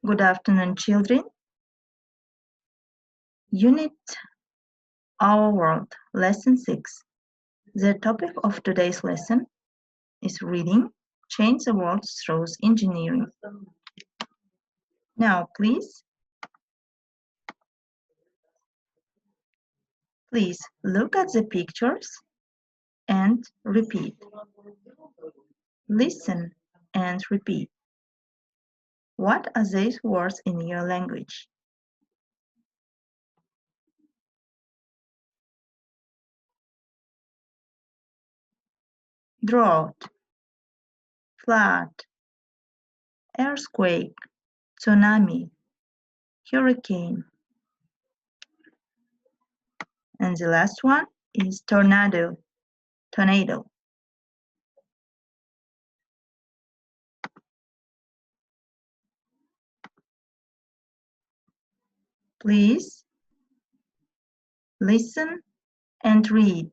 Good afternoon, children. Unit Our World, Lesson 6. The topic of today's lesson is reading, Change the World Through Engineering. Now, please look at the pictures and repeat. Listen and repeat. What are these words in your language? Drought, flood, earthquake, tsunami, hurricane. And the last one is tornado. Please listen and read.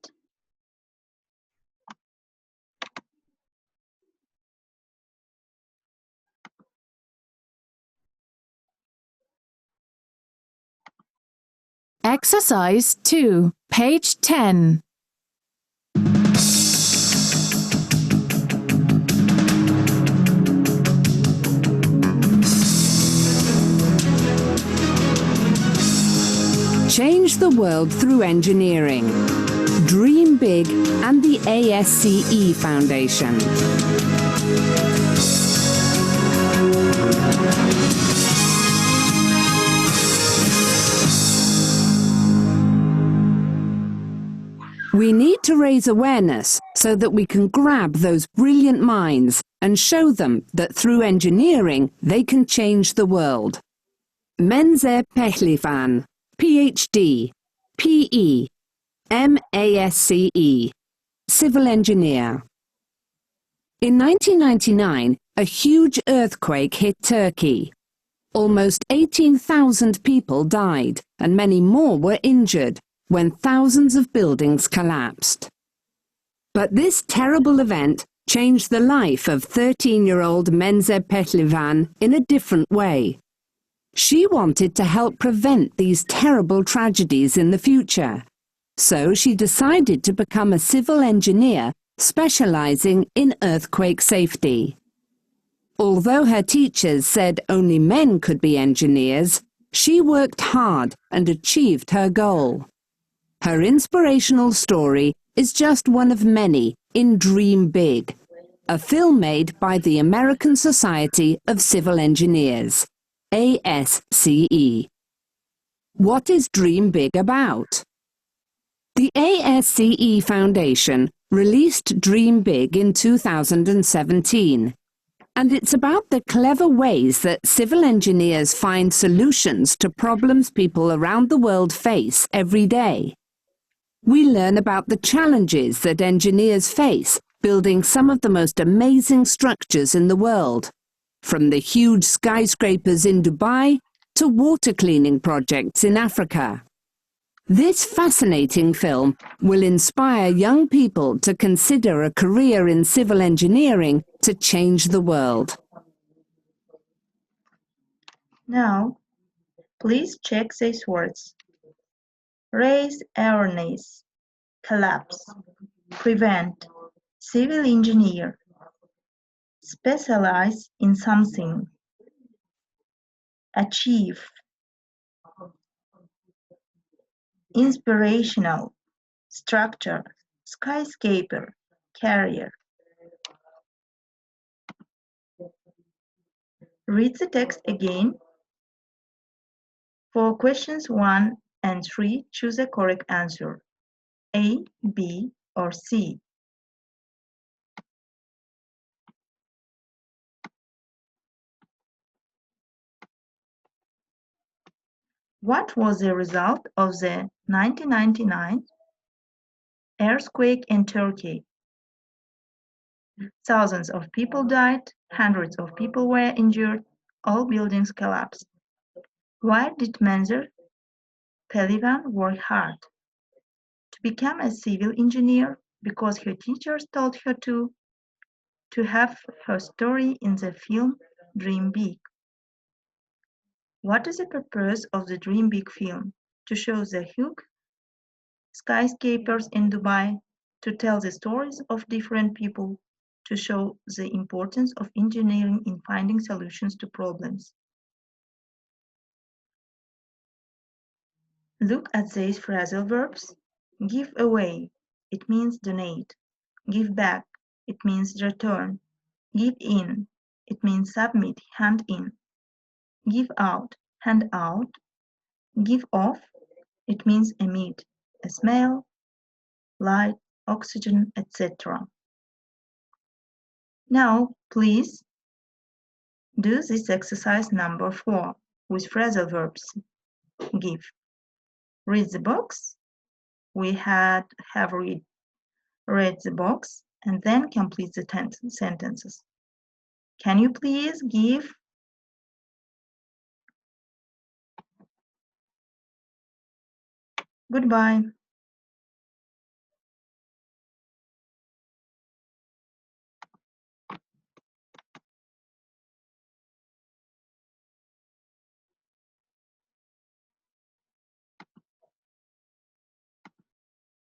Exercise 2, page 10. Change the world through engineering. Dream Big and the ASCE Foundation. We need to raise awareness so that we can grab those brilliant minds and show them that through engineering they can change the world. Menzer Pehlivan, PhD, PE, MASCE, Civil Engineer. In 1999, a huge earthquake hit Turkey. Almost 18,000 people died and many more were injured when thousands of buildings collapsed. But this terrible event changed the life of 13-year-old Menzer Pehlivan in a different way. She wanted to help prevent these terrible tragedies in the future. So she decided to become a civil engineer specializing in earthquake safety. Although her teachers said only men could be engineers, she worked hard and achieved her goal. Her inspirational story is just one of many in Dream Big, a film made by the American Society of Civil Engineers, ASCE. What is Dream Big about? The ASCE Foundation released Dream Big in 2017, and it's about the clever ways that civil engineers find solutions to problems people around the world face every day. We learn about the challenges that engineers face building some of the most amazing structures in the world, from the huge skyscrapers in Dubai to water cleaning projects in Africa. This fascinating film will inspire young people to consider a career in civil engineering to change the world. Now, please check these words. Raise awareness, collapse, prevent, civil engineer, specialize in something, achieve, inspirational, structure, skyscraper, career. Read the text again. For questions 1 and 3, choose the correct answer, A, B, or C. What was the result of the 1999 earthquake in Turkey? Thousands of people died, hundreds of people were injured, all buildings collapsed. Why did Menzer Pehlivan work hard? To become a civil engineer, because her teachers told her to have her story in the film Dream Big. What is the purpose of the Dream Big film? To show the huge skyscrapers in Dubai, to tell the stories of different people, to show the importance of engineering in finding solutions to problems. Look at these phrasal verbs. Give away, it means donate. Give back, it means return. Give in, it means submit, hand in. Give out, hand out. Give off, it means emit, a smell, light, oxygen, etc. Now, please do this exercise number 4 with phrasal verbs. Give. Read the box. We have read the box and then complete the sentences. Can you please give? Goodbye.